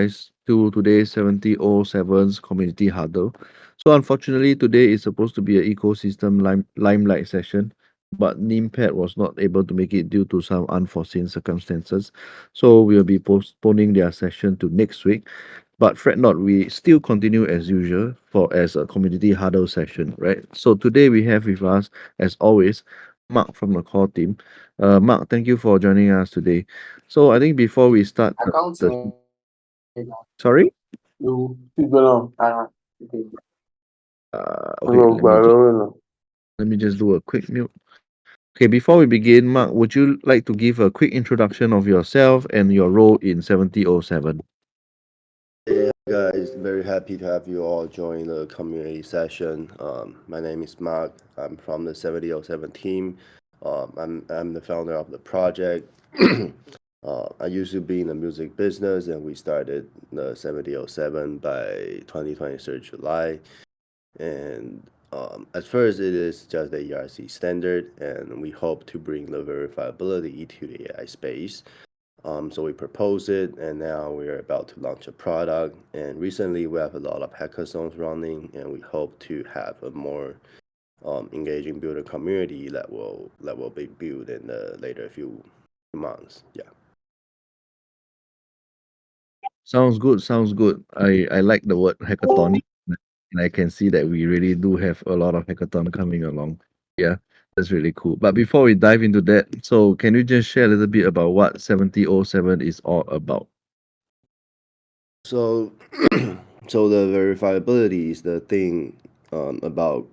guys to today's 7007's community huddle. So unfortunately today is supposed to be an ecosystem limelight session, but Nimpad was not able to make it due to some unforeseen circumstances. So we'll be postponing their session to next week. But fret not, we still continue as usual for as a community huddle session, right? So today we have with us, as always, Mark from the core team. Mark, thank you for joining us today. So I think before we start the sorry. Okay, let me just do a quick mute. Okay, before we begin, Mark, would you like to give a quick introduction of yourself and your role in 7007? Yeah, guys, very happy to have you all join the community session. My name is Mark. I'm from the 7007 team. I'm the founder of the project. I used to be in the music business, and we started the 7007 by 2023 July. And at first, it is just the ERC standard, and we hope to bring the verifiability to the AI space. So we proposed it, and now we are about to launch a product. And recently, we have a lot of hackathons running, and we hope to have a more engaging builder community that will be built in the later few months. Yeah. Sounds good, sounds good. I like the word hackathon, and I can see that we really do have a lot of hackathon coming along. Yeah, that's really cool. But before we dive into that, so can you just share a little bit about what 7007 is all about? So, so the verifiability is the thing about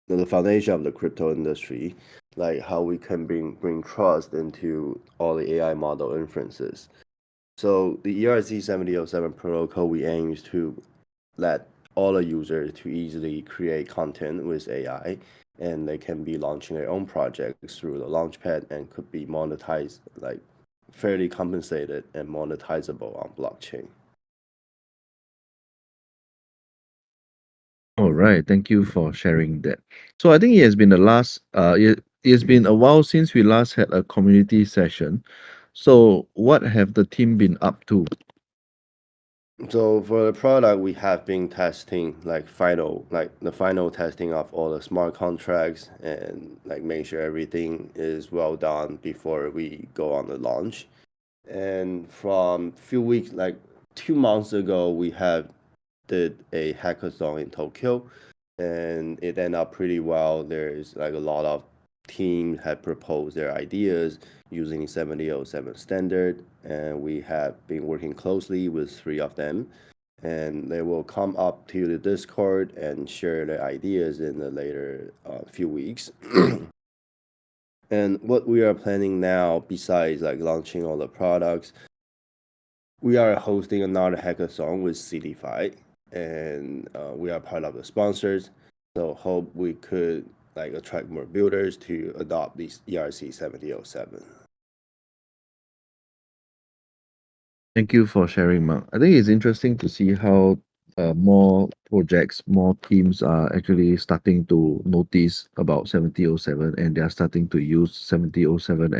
the foundation of the crypto industry, like how we can bring trust into all the AI model inferences. So the ERC 7007 protocol, we aim is to let all the users to easily create content with AI, and they can be launching their own projects through the launchpad and could be monetized, like fairly compensated and monetizable on blockchain. All right, thank you for sharing that. So I think it has been it has been a while since we last had a community session. So what have the team been up to? So for the product, we have been testing like the final testing of all the smart contracts and like make sure everything is well done before we go on the launch. And from few weeks, like 2 months ago, we have did a hackathon in Tokyo, and it ended up pretty well. There's like a lot of teams had proposed their ideas using 7007 standard, and we have been working closely with three of them. And they will come up to the Discord and share their ideas in the later few weeks. And what we are planning now, besides like launching all the products, we are hosting another hackathon with CD5, and we are part of the sponsors. So hope we could like attract more builders to adopt this ERC 7007. Thank you for sharing, Mark. I think it's interesting to see how more projects, more teams are actually starting to notice about 7007 and they are starting to use 7007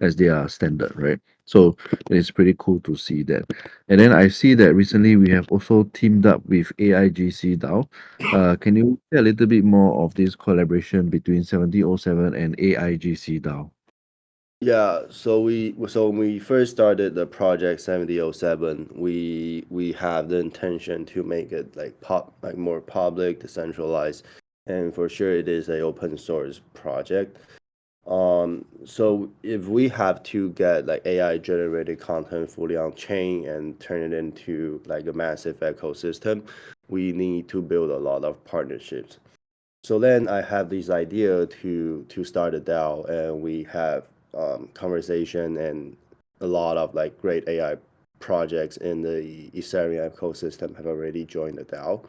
as their standard, right? So it's pretty cool to see that. And then I see that recently we have also teamed up with AIGC DAO. Can you share a little bit more of this collaboration between 7007 and AIGC DAO? Yeah, so when we first started the project 7007, we have the intention to make it like more public, decentralized, and for sure it is a open source project. So if we have to get like AI generated content fully on chain and turn it into like a massive ecosystem, we need to build a lot of partnerships. So then I have this idea to start a DAO, and we have conversation and a lot of like great AI projects in the Ethereum ecosystem have already joined the DAO.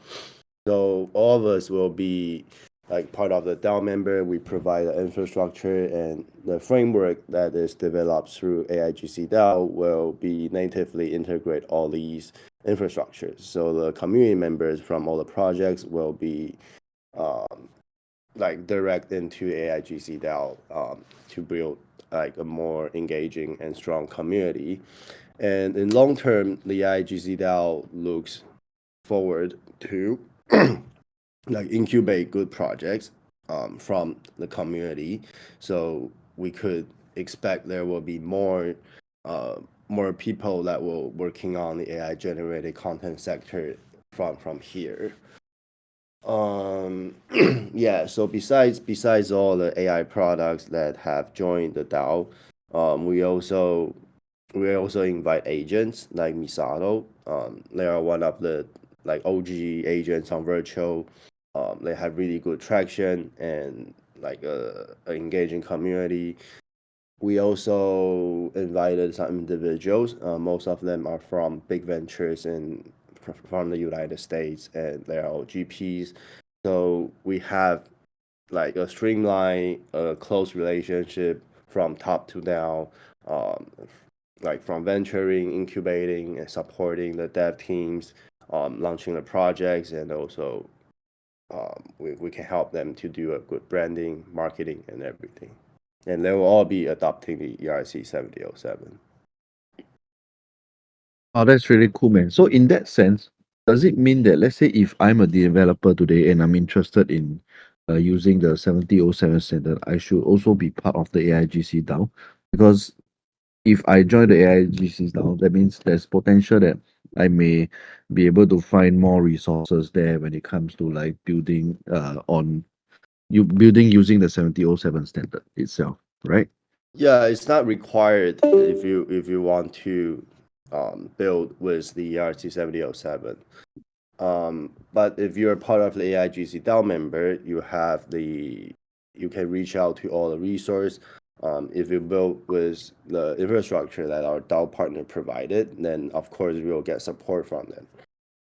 So all of us will be like part of the DAO member. We provide the infrastructure, and the framework that is developed through AIGC DAO will be natively integrate all these infrastructures. So the community members from all the projects will be um, like direct into AIGC DAO to build like a more engaging and strong community. And in long term, the IGC DAO looks forward to like incubate good projects from the community. So we could expect there will be uh, more people that will working on the AI generated content sector from here. Um, yeah. So besides all the AI products that have joined the DAO, we also invite agents like Misato. They are one of the like OG agents on virtual. They have really good traction and like a engaging community. We also invited some individuals. Most of them are from big ventures in from the United States, and they are all GPs. So we have like a streamlined, close relationship from top to down, um, like from venturing, incubating, and supporting the dev teams, launching the projects, and also we can help them to do a good branding, marketing, and everything. And they will all be adopting the ERC 7007. Oh, that's really cool, man. So in that sense, does it mean that, let's say if I'm a developer today and I'm interested in using the 7007 standard, I should also be part of the AIGC DAO? Because if I join the AIGC DAO, that means there's potential that I may be able to find more resources there when it comes to like building on you building using the 7007 standard itself, right? Yeah, it's not required if you want to build with the ERC 7007. But if you're part of the AIGC DAO member, you can reach out to all the resource. If you build with the infrastructure that our DAO partner provided, then of course we will get support from them.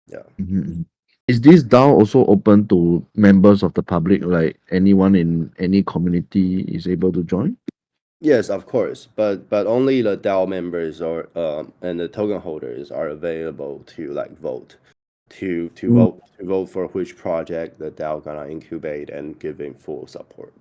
Yeah. Mhm. Is this DAO also open to members of the public, like anyone in any community is able to join? Yes, of course, but only the DAO members or and the token holders are available to like vote to vote for which project the DAO gonna incubate and giving full support.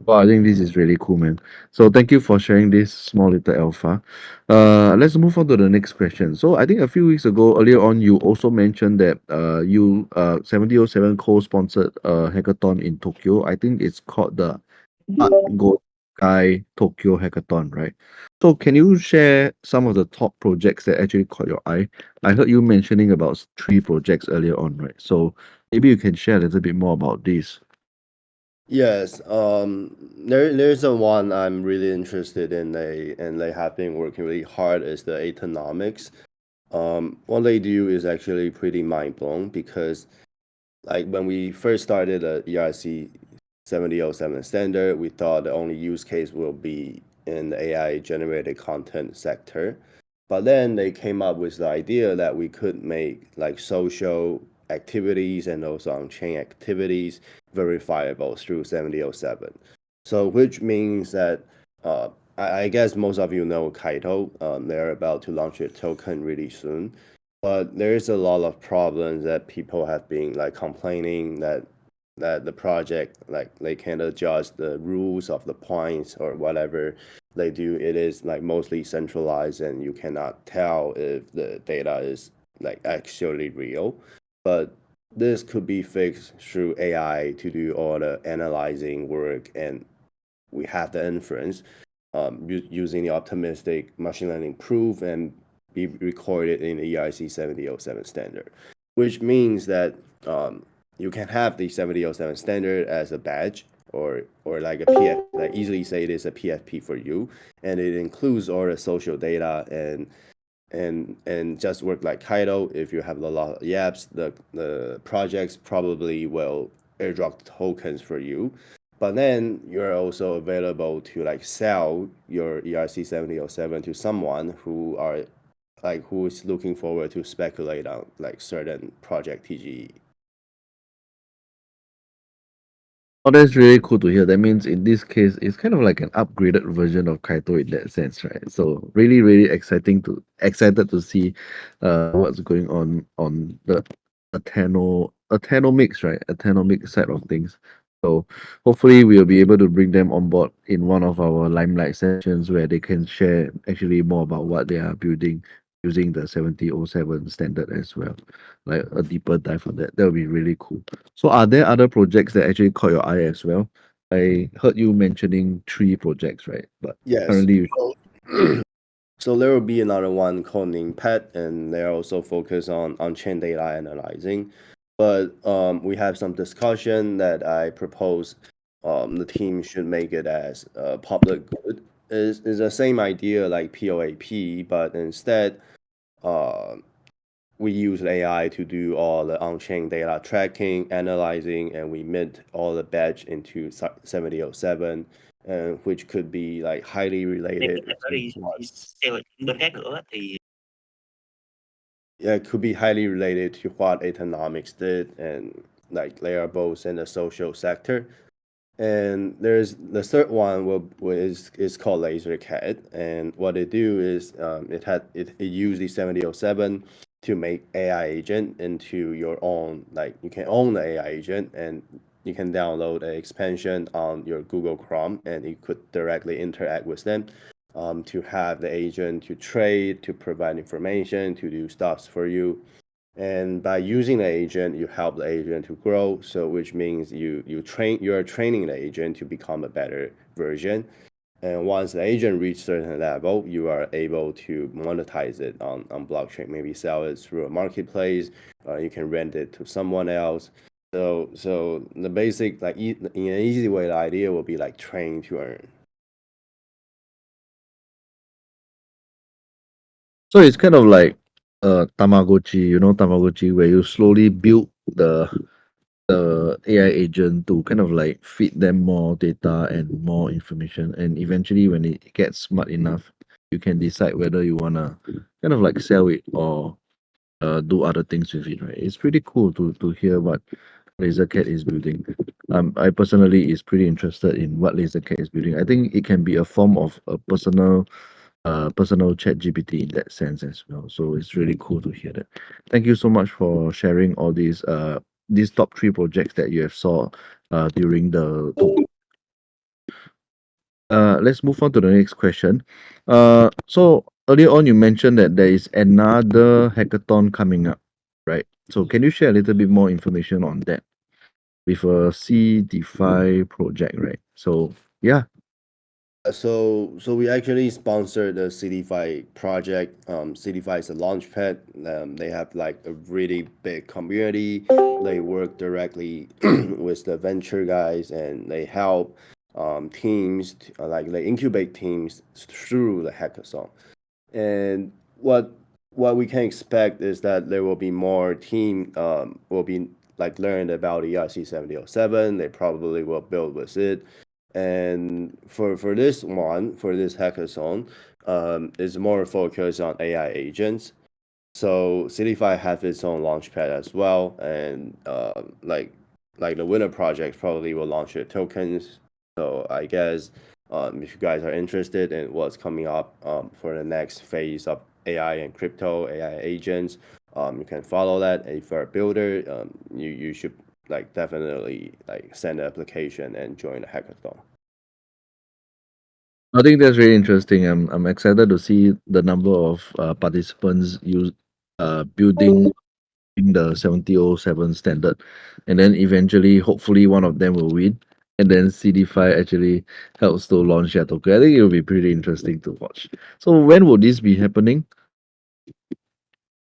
Well, I think this is really cool, man. So thank you for sharing this small little alpha. Let's move on to the next question. So I think a few weeks ago, earlier on, you also mentioned that you 7007 co-sponsored a hackathon in Tokyo. I think it's called the Art Go Sky Tokyo Hackathon, right? So can you share some of the top projects that actually caught your eye? I heard you mentioning about three projects earlier on, right? So maybe you can share a little bit more about this. Yes, there's a one I'm really interested in. They have been working really hard is the autonomics. What they do is actually pretty mind blowing because like when we first started the ERC 7007 standard, we thought the only use case will be in the AI generated content sector. But then they came up with the idea that we could make like social activities and also on-chain activities verifiable through 7007. So which means that I guess most of you know Kaito. They're about to launch a token really soon. But there is a lot of problems that people have been like complaining that the project like they can't adjust the rules of the points or whatever they do. It is like mostly centralized and you cannot tell if the data is like actually real. But this could be fixed through AI to do all the analyzing work, and we have the inference using the optimistic machine learning proof and be recorded in the ERC 7007 standard, which means that you can have the 7007 standard as a badge or like a PF, like easily say it is a PFP for you, and it includes all the social data and just work like Kaido. If you have a lot of yaps, the projects probably will airdrop tokens for you. But then you're also available to like sell your ERC 7007 to someone who is looking forward to speculate on like certain project TGE. Oh, that's really cool to hear. That means in this case, it's kind of like an upgraded version of Kaito in that sense, right? So really, really excited to see what's going on the Athenomics, right? Athenomic side of things. So hopefully we'll be able to bring them on board in one of our limelight sessions where they can share actually more about what they are building using the 7007 standard as well. Like a deeper dive on that. That would be really cool. So are there other projects that actually caught your eye as well? I heard you mentioning three projects, right? But Yes. currently So there will be another one called NIMPET, and they're also focused on on-chain data analyzing. But we have some discussion that I propose the team should make it as public good. Is the same idea like POAP, but instead uh, we use AI to do all the on-chain data tracking, analyzing, and we mint all the batch into 7007, which could be like highly Thêm cái related tệp đó to đi what. đi sale ở những bên khác nữa thì Yeah, it could be highly related to what Atonomics did and like Larables in the social sector. And there's the third one is called LaserCAD, and what they do is it uses 7007 to make AI agent into your own, like you can own the AI agent and you can download an expansion on your Google Chrome and you could directly interact with them to have the agent to trade, to provide information, to do stuffs for you. And by using the agent, you help the agent to grow. So which means you are training the agent to become a better version. And once the agent reach certain level, you are able to monetize it on blockchain. Maybe sell it through a marketplace, or you can rent it to someone else. So the basic like in an easy way, the idea will be like train to earn. so it's kind of like Tamagotchi, Tamagotchi, where you slowly build the AI agent to kind of like feed them more data and more information. And eventually, when it gets smart enough, you can decide whether you want to kind of like sell it or do other things with it, right? It's pretty cool to hear what Lasercat is building. I personally is pretty interested in what Lasercat is building. I think it can be a form of a personal chat GPT in that sense as well. So it's really cool to hear that. Thank you so much for sharing all these top three projects that you have saw during the talk. Let's move on to the next question. So earlier on you mentioned that there is another hackathon coming up, right? So can you share a little bit more information on that with a C DeFi project, right? So yeah, So we actually sponsored the CityFi project. CityFi is a launch pad. They have like a really big community. They work directly with the venture guys and they help teams like they incubate teams through the hackathon. And what we can expect is that there will be more team will be like learned about ERC 7007. They probably will build with it. And for this one, for this hackathon, is more focused on AI agents. So Cityfy has its own launchpad as well, and like the winner project probably will launch their tokens. So I guess if you guys are interested in what's coming up for the next phase of AI and crypto AI agents, you can follow that. If you're a builder, you should like definitely like send an application and join the hackathon. I think that's really interesting. I'm excited to see the number of participants use building in the 7007 standard, and then eventually, hopefully, one of them will win, and then CD5 actually helps to launch their token. I think it will be pretty interesting to watch. So when will this be happening?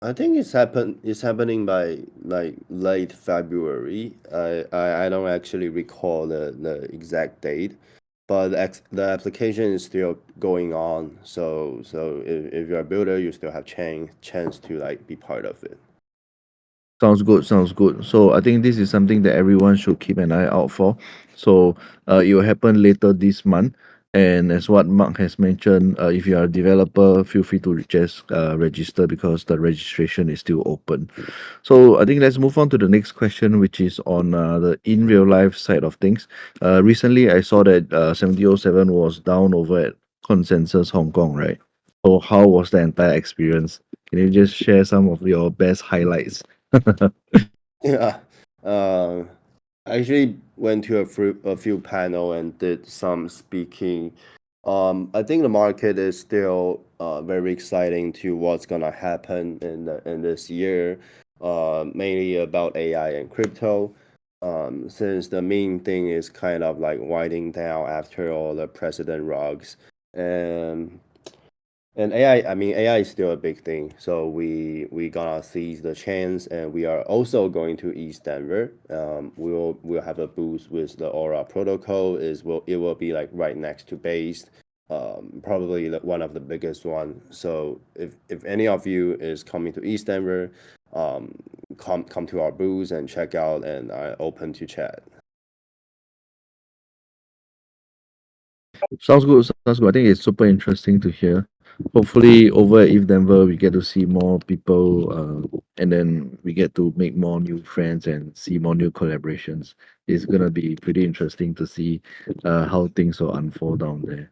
I think it's happening by like late February. I don't actually recall the exact date, but the application is still going on. So if you're a builder, you still have chance to like be part of it. Sounds good. Sounds good. So I think this is something that everyone should keep an eye out for. So it will happen later this month. And as what Mark has mentioned, if you are a developer, feel free to just register because the registration is still open. So I think let's move on to the next question, which is on the in real life side of things. Recently, I saw that 7007 was down over at Consensus Hong Kong, right? So how was the entire experience? Can you just share some of your best highlights? Yeah. Um, I actually went to a few panel and did some speaking. I think the market is still very exciting to what's gonna happen in this year, mainly about AI and crypto. Since the main thing is kind of like winding down after all the precedent rugs, and and AI, I mean, AI is still a big thing. So we gonna seize the chance, and we are also going to East Denver. We'll have a booth with the Aura protocol. It will be like right next to Base, probably one of the biggest one. So if any of you is coming to East Denver, um, come to our booth and check out, and are open to chat. Sounds good. Sounds good. I think it's super interesting to hear. Hopefully, over at Eve Denver, we get to see more people, and then we get to make more new friends and see more new collaborations. It's gonna be pretty interesting to see how things will unfold down there.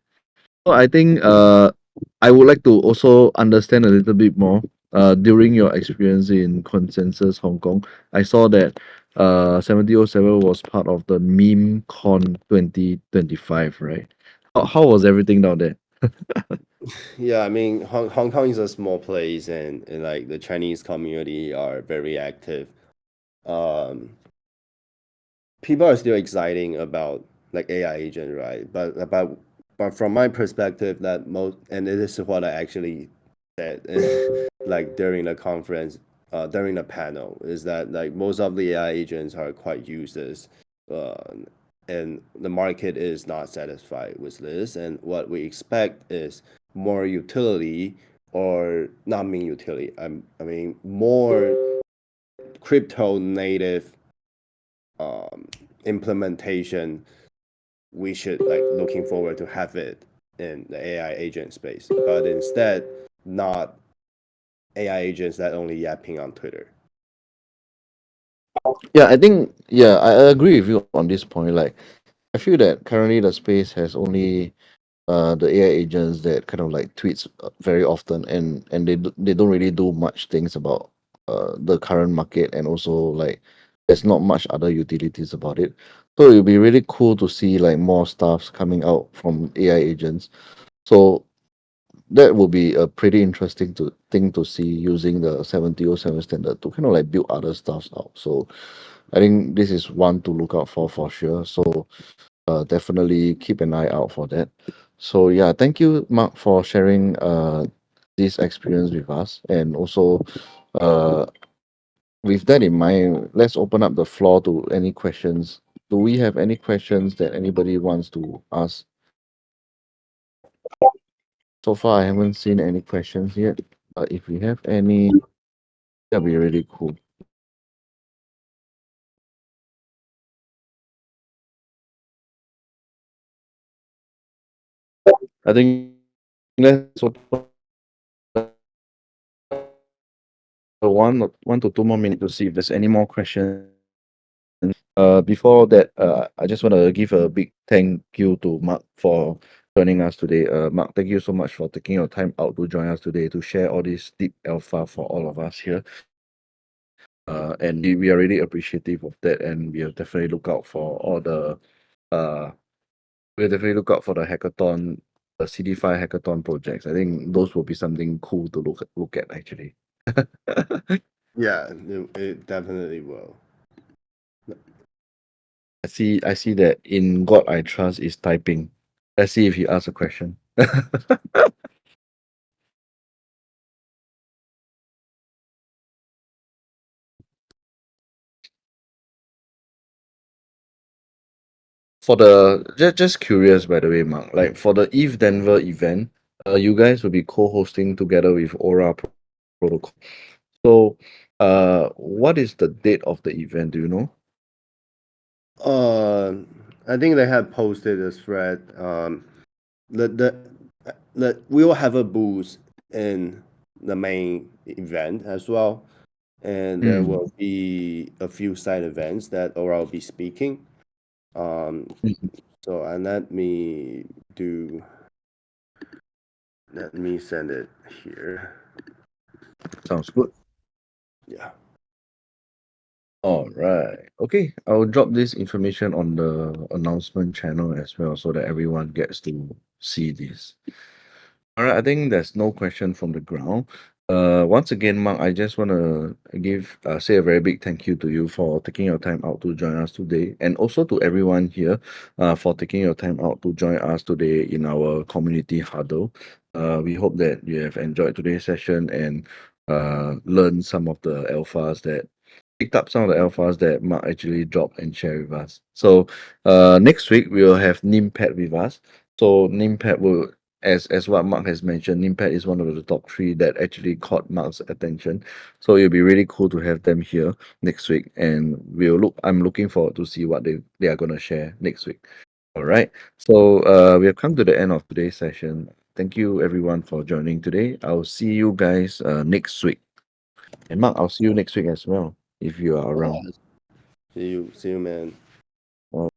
So I think I would like to also understand a little bit more. During your experience in Consensus Hong Kong, I saw that 7007 was part of the Meme Con 2025, right? How was everything down there? Yeah, I mean, Hong Kong is a small place, and like the Chinese community are very active. Um, People are still exciting about like AI agent, right? But from my perspective, that most, and this is what I actually said, like during the conference, during the panel, is that like most of the AI agents are quite useless, uh, and the market is not satisfied with this. And what we expect is more utility, or not mean utility. I mean more crypto native implementation. We should like looking forward to have it in the AI agent space, but instead not AI agents that only yapping on Twitter. Yeah, I think I agree with you on this point. Like, I feel that currently the space has only the AI agents that kind of like tweets very often, and they don't really do much things about the current market, and also like there's not much other utilities about it. So it'll be really cool to see like more stuffs coming out from AI agents. So that will be a pretty interesting thing to see using the 7007 standard to kind of like build other stuffs out. So I think this is one to look out for sure. So definitely keep an eye out for that. So yeah, thank you, Mark, for sharing this experience with us. And also, uh, with that in mind, let's open up the floor to any questions. Do we have any questions that anybody wants to ask? So far, I haven't seen any questions yet. If we have any, that'd be really cool. I think let's open one to two more minutes to see if there's any more questions. Before that, I just want to give a big thank you to Mark for joining us today. Mark, thank you so much for taking your time out to join us today to share all this deep alpha for all of us here. And we are really appreciative of that, and we'll definitely look out for all the uh, we'll definitely look out for the hackathon, the CD5 hackathon projects. I think those will be something cool to look at actually. Yeah, it definitely will. I see that in God I trust is typing. Let's see if he asks a question. For the just curious by the way, Mark, like for the Eve Denver event, you guys will be co-hosting together with Aura Protocol. So, what is the date of the event? Do you know? Uh, I think they have posted a thread. The the we will have a booth in the main event as well, and there Mm. will be a few side events that Aura will be speaking. Um, Mhm. so and do let me send it here. Sounds good. Yeah. All right. Okay, I'll drop this information on the announcement channel as well so that everyone gets to see this. All right, I think there's no question from the ground. Once again, Mark, I just want to say a very big thank you to you for taking your time out to join us today, and also to everyone here, for taking your time out to join us today in our community huddle. We hope that you have enjoyed today's session and learned some of the alphas that picked up some of the alphas that Mark actually dropped and shared with us. So next week we'll have Nimpad with us. So Nimpad will, as what Mark has mentioned, Nimpad is one of the top three that actually caught Mark's attention. So it'll be really cool to have them here next week, and I'm looking forward to see what they are gonna share next week. All right. So we have come to the end of today's session. Thank you everyone for joining today. I'll see you guys next week. And Mark, I'll see you next week as well if you are around. Yeah. See you, man.